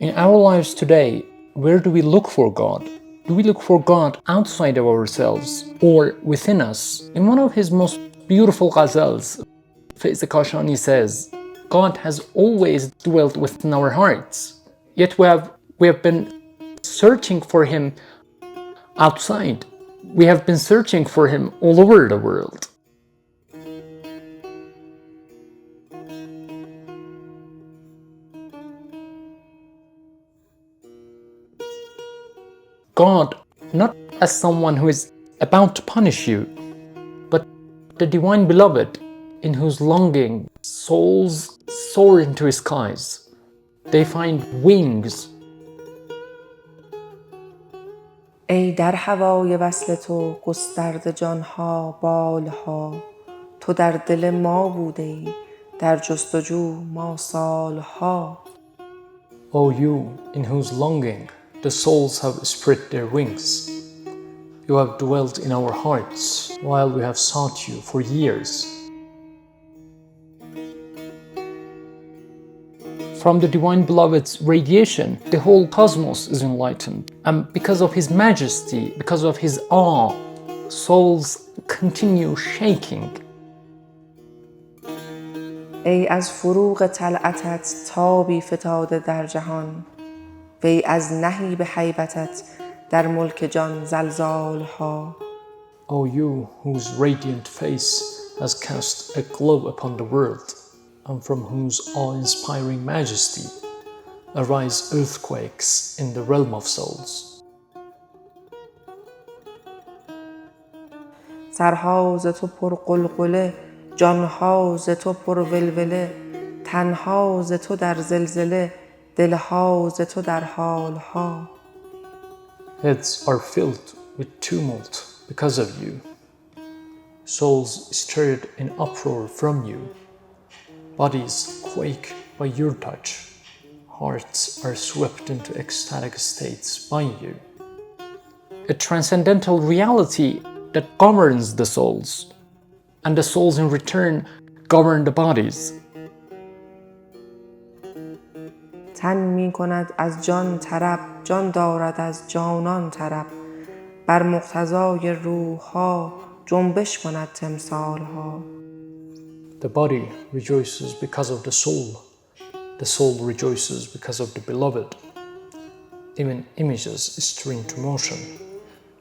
In our lives today, where do we look for God? Do we look for God outside of ourselves or within us? In one of his most beautiful ghazals, Fayz Kashani says, God has always dwelt within our hearts, yet we have been searching for him outside. We have been searching for him all over the world. God, not as someone who is about to punish you, but the divine beloved in whose longing souls soar into his skies. They find wings. ای در هوای وصل تو گسترده جانها بالها، تو در دل ما بوده ای در جستجو ما سالها. O you in whose longing the souls have spread their wings, you have dwelt in our hearts while we have sought you for years. From the Divine Beloved's radiation, the whole cosmos is enlightened. And because of his majesty, because of his awe, souls continue shaking. ای از فروغ طلعتت تابی فتاده در جهان، وی از نهیب هیبتت در ملک جان زلزالها. O you whose radiant face has cast a glow upon the world, and from whose awe-inspiring majesty arise earthquakes in the realm of souls. سرها ز تو پر قلقله، جانها ز تو پر ولوله، تنها ز تو در زلزله، دلها ز تو در حالها. Heads are filled with tumult because of you, souls stirred in uproar from you, bodies quake by your touch, hearts are swept into ecstatic states by you. A transcendental reality that governs the souls, and the souls in return govern the bodies. تن می کند از جان طرب، جان دارد از جانان طرب، بر مقتضای روحها جنبش کند تمثالها. The body rejoices because of the soul rejoices because of the beloved. Even images stir into motion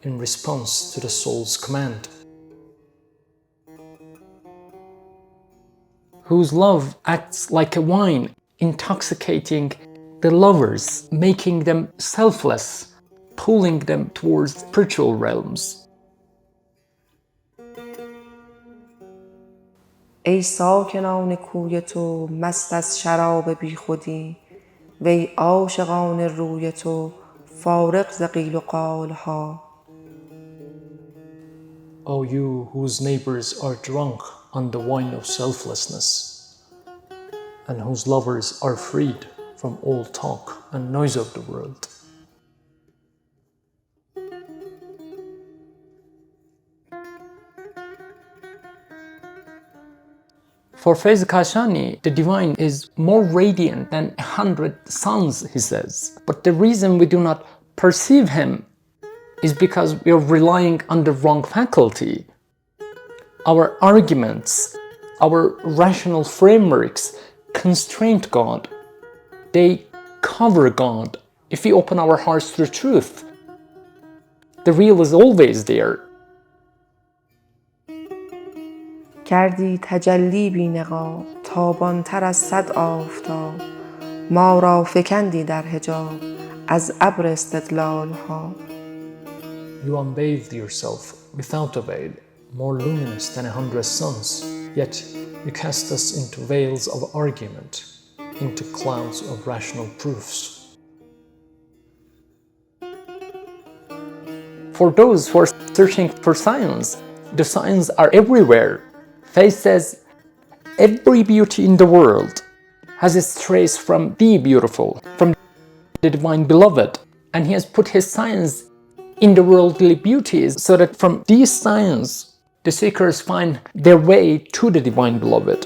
in response to the soul's command. Whose love acts like a wine, intoxicating the lovers, making them selfless, pulling them towards spiritual realms. ای ساکنان کوی تو مست از شراب بی خودی، وی عاشقان روی تو فارغ ز قیل و قالها. O you whose neighbors are drunk on the wine of selflessness, and whose lovers are freed from all talk and noise of the world. For Fayz Kashani, the divine is more radiant than 100 suns, he says. But the reason we do not perceive him is because we are relying on the wrong faculty. Our arguments, our rational frameworks constrain God. They cover God. If we open our hearts to the truth, the real is always there. کردی تجلی بی نقاب، تابانتر از صد آفتاب، ما را فکندی در حجاب از ابر استدلالها. You unveiled yourself without a veil, more luminous than 100 suns, yet you cast us into veils of argument, into clouds of rational proofs. For those who are searching for signs, the signs are everywhere. Fayz says, every beauty in the world has its trace from the beautiful, from the divine beloved, and he has put his signs in the worldly beauties so that from these signs the seekers find their way to the divine beloved.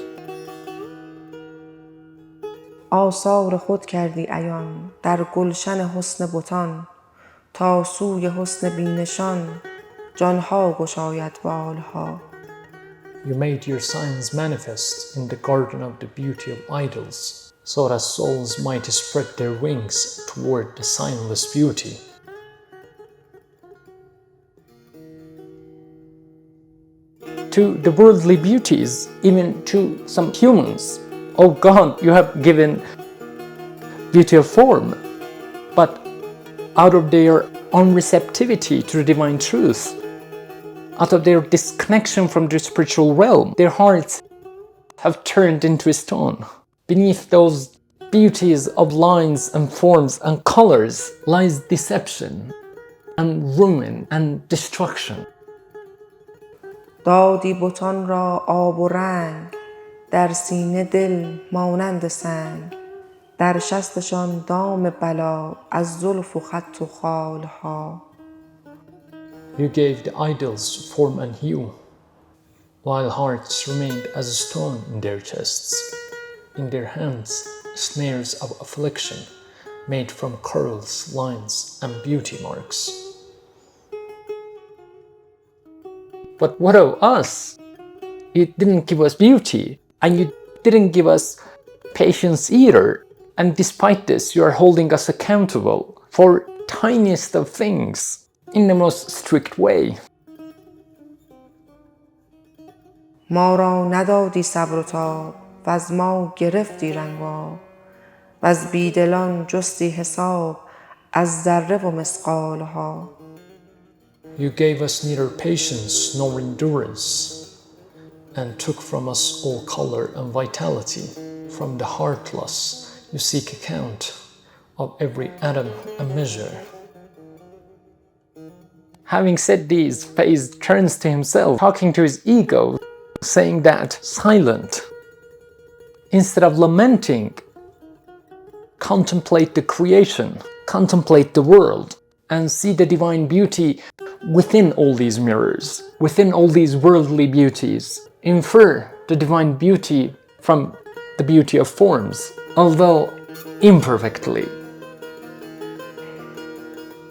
آثار خود کردی عیان در گلشن حسن بتان تا سوی حسن بینشان جانها گشاید بالها. You made your signs manifest in the garden of the beauty of idols, so that souls might spread their wings toward the signless beauty. To the worldly beauties, even to some humans, oh God, you have given beauty of form, but out of their unreceptivity to the divine truth, out of their disconnection from the spiritual realm, their hearts have turned into a stone. Beneath those beauties of lines and forms and colors lies deception and ruin and destruction. دادی بتان را آب و رنگ در سینه دل مانند سنگ در شستشان دام بلا از زلف و خط و خالها. You gave the idols form and hue, while hearts remained as a stone in their chests, in their hands snares of affliction made from curls, lines, and beauty marks. But what of us? You didn't give us beauty, and you didn't give us patience either. And despite this, you are holding us accountable for tiniest of things in the most strict way. ما را ندادی صبر و تاب و از ما گرفتی رنگاب و از بیدلان جستی حساب از ذره و مثقالها. You gave us neither patience nor endurance, and took from us all color and vitality. From the heartless, you seek account of every atom and measure. Having said these, Fayz turns to himself, talking to his ego, saying that silent. Instead of lamenting, contemplate the creation, contemplate the world, and see the divine beauty within all these mirrors, within all these worldly beauties. Infer the divine beauty from the beauty of forms, although imperfectly.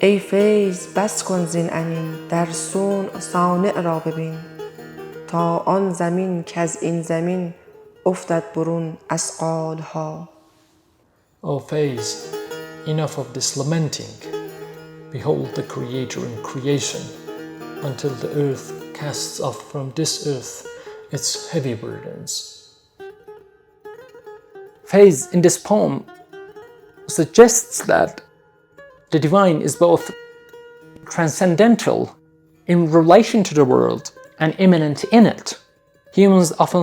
ای فیض بس کن زین انین در صنع صانع را ببین تا آن زمین کز این زمین افتد برون اثقالها. O Fayz, enough of this lamenting. Behold the Creator in creation, until the earth casts off from this earth its heavy burdens. Fayz in this poem suggests that the divine is both transcendental in relation to the world and immanent in it. Humans often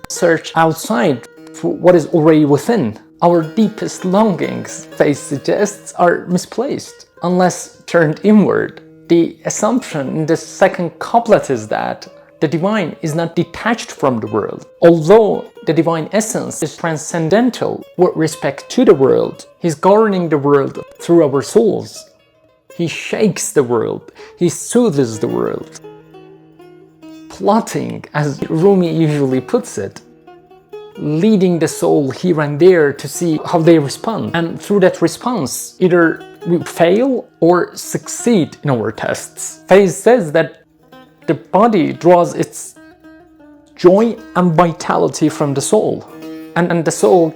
search outside for what is already within. Our deepest longings, Fayz suggests, are misplaced unless turned inward. The assumption in the second couplet is that the divine is not detached from the world. Although the divine essence is transcendental with respect to the world, he's governing the world through our souls. He shakes the world, he soothes the world. Plotting, as Rumi usually puts it, leading the soul here and there to see how they respond. And through that response, either we fail or succeed in our tests. Fayz says that the body draws its joy and vitality from the soul, and the soul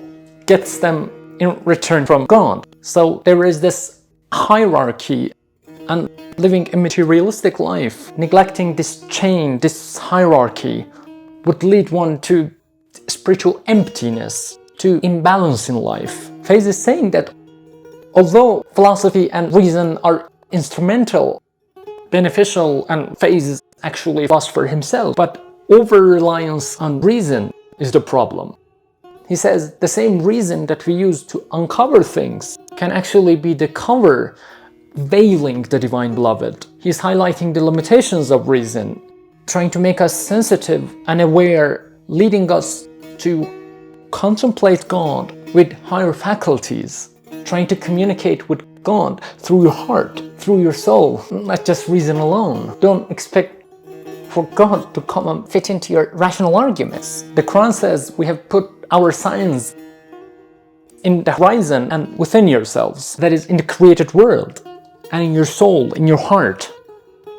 gets them in return from God. So there is this hierarchy, and living a materialistic life, neglecting this chain, this hierarchy, would lead one to spiritual emptiness, to imbalance in life. Fayz is saying that although philosophy and reason are instrumental, beneficial, and Fayz is actually a philosopher himself, but over-reliance on reason is the problem. He says the same reason that we use to uncover things can actually be the cover veiling the divine beloved. He's highlighting the limitations of reason, trying to make us sensitive and aware, leading us to contemplate God with higher faculties, trying to communicate with God through your heart, through your soul, not just reason alone. Don't expect for God to come and fit into your rational arguments. The Quran says we have put our signs in the horizon and within yourselves, that is in the created world, and in your soul, in your heart.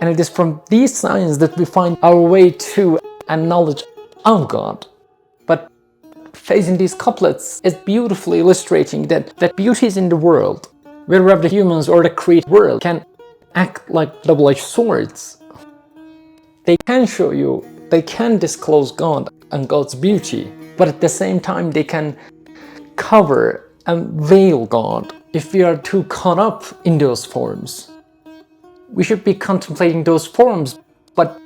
And it is from these signs that we find our way to a knowledge of God. But Fayz in these couplets is beautifully illustrating that beauty is in the world, wherever the humans or the created world can act like double-edged swords. They can show you, they can disclose God and God's beauty, but at the same time they can cover and veil God if we are too caught up in those forms. We should be contemplating those forms, but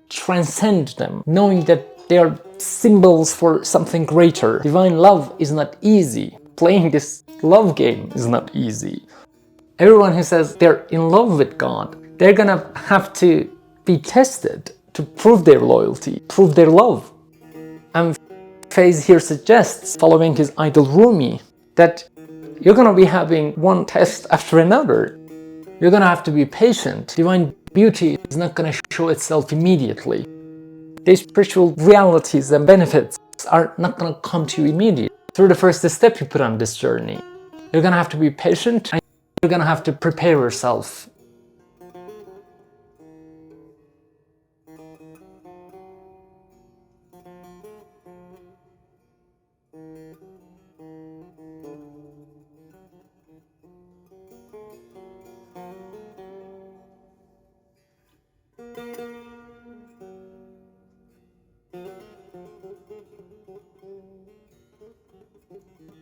transcend them, knowing that they are symbols for something greater. Divine love is not easy. Playing this love game is not easy. Everyone who says they're in love with God, they're gonna have to be tested to prove their loyalty, prove their love. And Fayz here suggests, following his idol Rumi, that you're gonna be having one test after another. You're gonna have to be patient. Divine beauty is not gonna show itself immediately. The spiritual realities and benefits are not gonna come to you immediately. Through the first step you put on this journey, you're gonna have to be patient, and you're gonna have to prepare yourself